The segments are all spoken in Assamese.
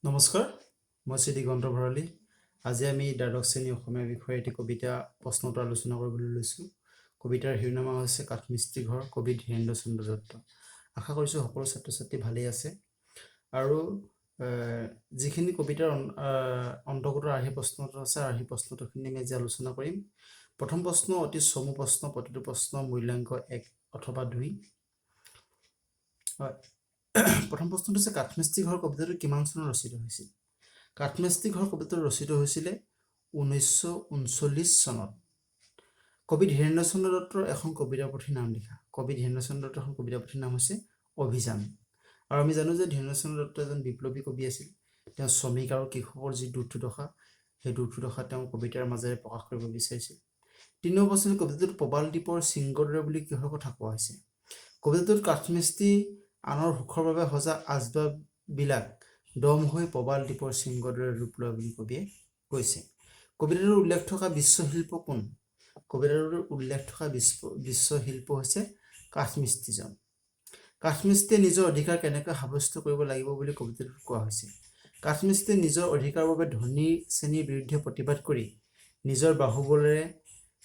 নমস্কাৰ, মই শ্ৰী দিগন্ত ভৰালী। আজি আমি দ্বাদশ শ্ৰেণী অসমীয়া বিষয়ে এটি কবিতা প্ৰশ্নটো আলোচনা কৰিবলৈ লৈছোঁ। কবিতাৰ শিৰোনামা হৈছে কাঠমিস্ত্ৰী ঘৰ, কবি ধীৰেন্দ্ৰ চন্দ্ৰ দত্ত। আশা কৰিছোঁ সকলো ছাত্ৰ ছাত্ৰী ভালেই আছে। আৰু যিখিনি কবিতাৰ অন্তৰ্গত আৰ্হি প্ৰশ্নটো আছে, আৰ্হি প্ৰশ্নটোখিনি আমি আজি আলোচনা কৰিম। প্ৰথম প্ৰশ্ন অতি চমু প্ৰশ্ন, প্ৰতিটো প্ৰশ্ন মূল্যাংক 1 অথবা 2। প্ৰথম প্ৰশ্নটো হৈছে কাঠমিস্ত্ৰী ঘৰ কবিতাটো কিমান চনত ৰচিত হৈছিল? কাঠমিস্ত্ৰী ঘৰ কবিতাটো ৰচিত হৈছিলে 1939 চনত। কবি ধীৰেন্দ্ৰ চন্দ্ৰ দত্তৰ এখন কবিতা পুথিৰ নাম লিখা। কবি ধীৰেন্দ্ৰ চন্দ্ৰ দত্তৰ এখন কবিতা পুথিৰ নাম হৈছে অভিযান। আৰু আমি জানো যে ধীৰেন্দ্ৰ চন্দ্ৰ দত্ত এজন বিপ্লৱী কবি আছিল। তেওঁ শ্ৰমিক আৰু কৃষকৰ যি দুৰ্দশা, সেই দুৰ্দশা তেওঁ কবিতাৰ মাজেৰে প্ৰকাশ কৰিব বিচাৰিছিল। 3 নম্বৰ প্ৰশ্ন, কবিতাটোত প্ৰবাল দ্বীপৰ শৃংগদৰে বুলি কিহৰ কথা কোৱা হৈছে? কবিতাটোত কাঠমিস্ত্ৰী আনৰ সুখৰ বাবে সজা আচবাববিলাক দম হৈ প্ৰবাল দ্বীপৰ শৃংগদৰে ৰূপ লয় বুলি কবিয়ে কৈছে। কবিতাটোৰ উল্লেখ থকা বিশ্বশিল্প কোন? কবিতাটোৰ উল্লেখ থকা বিশ্বশিল্প হৈছে কাঠমিস্ত্ৰীজন। কাঠমিস্ত্ৰীয়ে নিজৰ অধিকাৰ কেনেকৈ সাব্যস্ত কৰিব লাগিব বুলি কবিতাটোত কোৱা হৈছে? কাঠমিস্ত্ৰীয়ে নিজৰ অধিকাৰৰ বাবে ধনী শ্ৰেণীৰ বিৰুদ্ধে প্ৰতিবাদ কৰি নিজৰ বাহুবলেৰে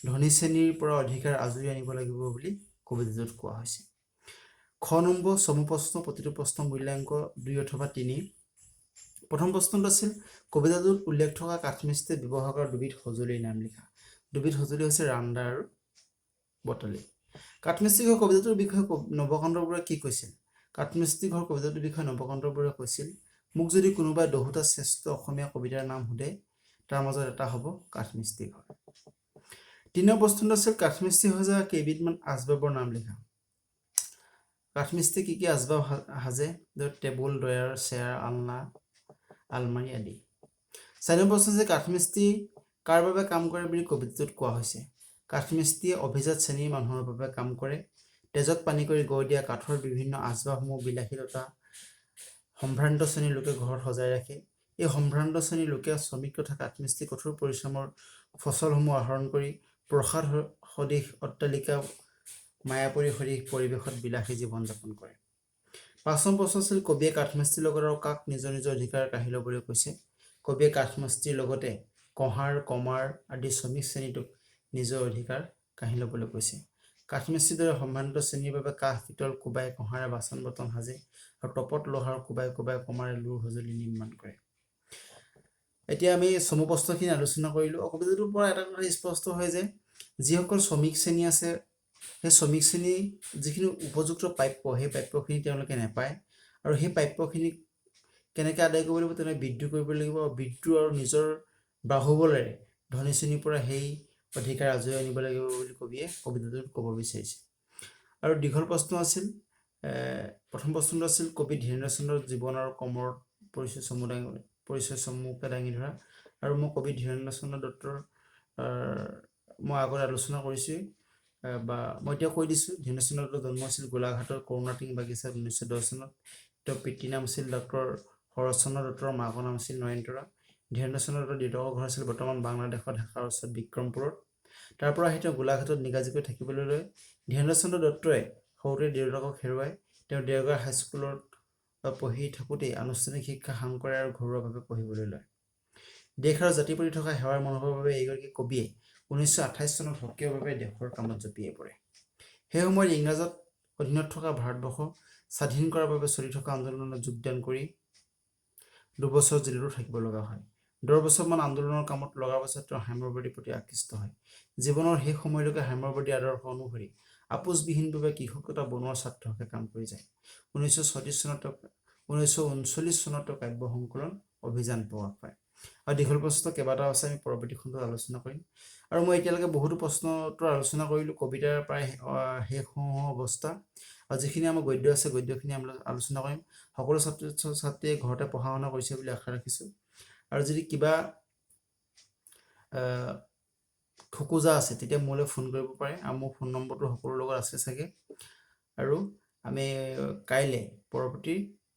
ধনী শ্ৰেণীৰ পৰা অধিকাৰ আজৰি আনিব লাগিব বুলি কবিতাটোত কোৱা হৈছে। খ নম্বৰ চমু প্ৰশ্ন, প্ৰতিটো প্ৰশ্ন মূল্যাংক 2 অথবা 3। প্ৰথম প্ৰশ্নটো আছিল কবিতাটোত উল্লেখ থকা কাঠমিস্ত্ৰীয়ে ব্যৱহাৰ কৰা দুবিধ সঁজুলিৰ নাম লিখা। দুবিধ সঁজুলি হৈছে ৰান্দা আৰু বটালি। কাঠমিস্ত্ৰী ঘৰ কবিতাটোৰ বিষয়ে নৱকান্ত বৰুৱাই কি কৈছিল? কাঠমিস্ত্ৰী ঘৰ কবিতাটোৰ বিষয়ে নৱকান্ত বৰুৱাই কৈছিল, মোক যদি কোনোবাই 10টা শ্ৰেষ্ঠ অসমীয়া কবিতাৰ নাম সোধে, তাৰ মাজত এটা হ'ব কাঠমিস্ত্ৰী ঘৰ। 3 নম্বৰ প্ৰশ্নটো আছিল কাঠমিস্ত্ৰী সজা কেইবিধমান আচবাবৰ নাম লিখা। কাঠমিস্ত্ৰী কি আচবাব সাজে? টেবুল, ডয়াৰ, চেয়াৰ, আলনা, আলমাৰী আদি। 4 নম্বৰ প্ৰশ্ন যে কাঠমিস্ত্ৰী কাৰ বাবে কাম কৰে বুলি কবিতাটোত কোৱা হৈছে? কাঠমিস্ত্ৰীয়ে অভিজাত শ্ৰেণীৰ মানুহৰ বাবে কাম কৰে। তেজত পানী কৰি গঢ় দিয়া কাঠৰ বিভিন্ন আচবাবসমূহ বিলাসীলতা সম্ভ্ৰান্ত শ্ৰেণীৰ লোকে ঘৰত সজাই ৰাখে। এই সম্ভ্ৰান্ত শ্ৰেণীৰ লোকে শ্ৰমিক তথা কাঠমিস্ত্ৰী কঠোৰ পৰিশ্ৰমৰ ফচলসমূহ আহৰণ কৰি প্ৰসাদ সদৃশ অট্টালিকা, মায়াপৰী সদৃশ পৰিৱেশত বিলাসী জীৱন যাপন কৰে। 5 নম্বৰ প্ৰশ্ন আছিল কবিয়ে কাঠমিস্ত্ৰীৰ লগত আৰু কাক নিজৰ নিজৰ অধিকাৰ কাঢ়ি ল'বলৈ কৈছে? কবিয়ে কাঠমিস্ত্ৰীৰ লগতে কঁহাৰ, কমাৰ আদি শ্ৰমিক শ্ৰেণীটোক নিজৰ অধিকাৰ কাঢ়ি ল'বলৈ কৈছে। কাঠমিস্ত্ৰীৰ দৰে সম্ভ্ৰান্ত শ্ৰেণীৰ বাবে কাঠ পিতল কোবাই কঁহাৰে বাচন বৰ্তন সাজে আৰু টপত লোহাৰ কোবাই কোবাই কমাৰে লোৰ সঁজুলি নিৰ্মাণ কৰে। এতিয়া আমি চমু প্ৰশ্নখিনি আলোচনা কৰিলোঁ। কবিতাটোৰ পৰা এটা কথা স্পষ্ট হয় যে যিসকল শ্ৰমিক শ্ৰেণী আছে, সেই শ্ৰমিক শ্ৰেণী যিখিনি উপযুক্ত প্ৰাপ্য, সেই প্ৰাপ্যখিনি তেওঁলোকে নাপায়। আৰু সেই প্ৰাপ্যখিনি কেনেকৈ আদায় কৰিব লাগিব? তেওঁলোকে বিদ্ৰোহ কৰিব লাগিব। বিদ্ৰোহ আৰু নিজৰ বাহুবলেৰে ধনী শ্ৰেণীৰ পৰা সেই অধিকাৰ আজৰি আনিব লাগিব বুলি কবিয়ে কবিতাটোত ক'ব বিচাৰিছে। আৰু দীঘল প্ৰশ্ন আছিল, প্ৰথম প্ৰশ্নটো আছিল কবি ধীৰেন্দ্ৰ চন্দ্ৰৰ জীৱন আৰু কৰ্মৰ পৰিচয় চমুকৈ দাঙি ধৰা। আৰু মই কবি ধীৰেন্দ্ৰ চন্দ্ৰ দত্তৰ মই আগত আলোচনা কৰিছোঁৱেই, বা মই এতিয়া কৈ দিছোঁ। ধীৰেন্দ্ৰ চন্দ্ৰ দত্তৰ জন্ম হৈছিল গোলাঘাটৰ কৰুণাটিং বাগিচাত 1910 চনত। তেওঁৰ পিতৃৰ নাম আছিল ডক্টৰ শৰৎ চন্দ্ৰ দত্তৰ, মাকৰ নাম আছিল নয়নতৰা। ধীৰেন্দ্ৰ চন্দ্ৰ দত্তৰ দেউতাকৰ ঘৰ আছিল বৰ্তমান বাংলাদেশৰ ঢাকাৰ ওচৰত বিক্ৰমপুৰত। তাৰ পৰা আহি তেওঁ গোলাঘাটত নিগাজিকৈ থাকিবলৈ লয়। ধীৰেন্দ্ৰ চন্দ্ৰ দত্তই সৰুতে দেউতাকক হেৰুৱায়। তেওঁ দেওগাঁ হাইস্কুলত পঢ়ি থাকোঁতেই আনুষ্ঠানিক শিক্ষা সাং কৰে আৰু ঘৰুৱাভাৱে পঢ়িবলৈ লয়। দেশ আৰু জাতিৰ প্ৰতি থকা সেৱাৰ মনোভাৱৰ বাবে এইগৰাকী কবিয়ে 1928 চনত সক্ৰিয়ভাৱে দেশৰ কামত জঁপিয়াই পৰে। সেই সময়ত ইংৰাজত অধীনত থকা ভাৰতবৰ্ষ স্বাধীন কৰাৰ বাবে চলি থকা আন্দোলনত যোগদান কৰি 2 বছৰ জেলতো থাকিব লগা হয়। 10 বছৰমান আন্দোলনৰ কামত লগাৰ পাছত তেওঁ সাম্যবাদীৰ প্ৰতি আকৃষ্ট হয়। জীৱনৰ সেই সময়লৈকে সাম্যবাদী আদৰ্শ অনুসৰি আপোচবিহীনভাৱে কৃষকতা বনোৱাৰ স্বাৰ্থকে কাম কৰি যায়। 1939 চনত তেওঁ কাব্য সংকলন অভিযান প্ৰকাশ পায়। আৰু দীঘল প্ৰশ্ন কেইবাটাও আছে, আমি পৰৱৰ্তী খণ্ডত আলোচনা কৰিম। আৰু মই এতিয়ালৈকে বহুতো প্ৰশ্নোত্তৰ আলোচনা কৰিলোঁ। কবিতাৰ প্ৰায় শেষ হওঁ অৱস্থা। আৰু যিখিনি আমাৰ গদ্য আছে, গদ্যখিনি আমি আলোচনা কৰিম। সকলো ছাত্ৰ ছাত্ৰীয়ে ঘৰতে পঢ়া শুনা কৰিছে বুলি আশা ৰাখিছোঁ। আৰু যদি কিবা খোকোজা আছে, তেতিয়া মোলৈ ফোন কৰিব পাৰে। আৰু মোৰ ফোন নম্বৰটো সকলোৰ লগত আছে চাগে। আৰু আমি কাইলৈ পৰৱৰ্তী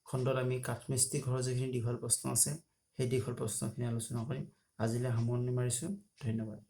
খণ্ডত আমি কাঠমিস্ত্ৰী ঘৰৰ যিখিনি দীঘল প্ৰশ্ন আছে, সেই দীঘল প্ৰশ্নখিনি আলোচনা কৰিম। আজিলৈ সামৰণি মাৰিছোঁ। ধন্যবাদ।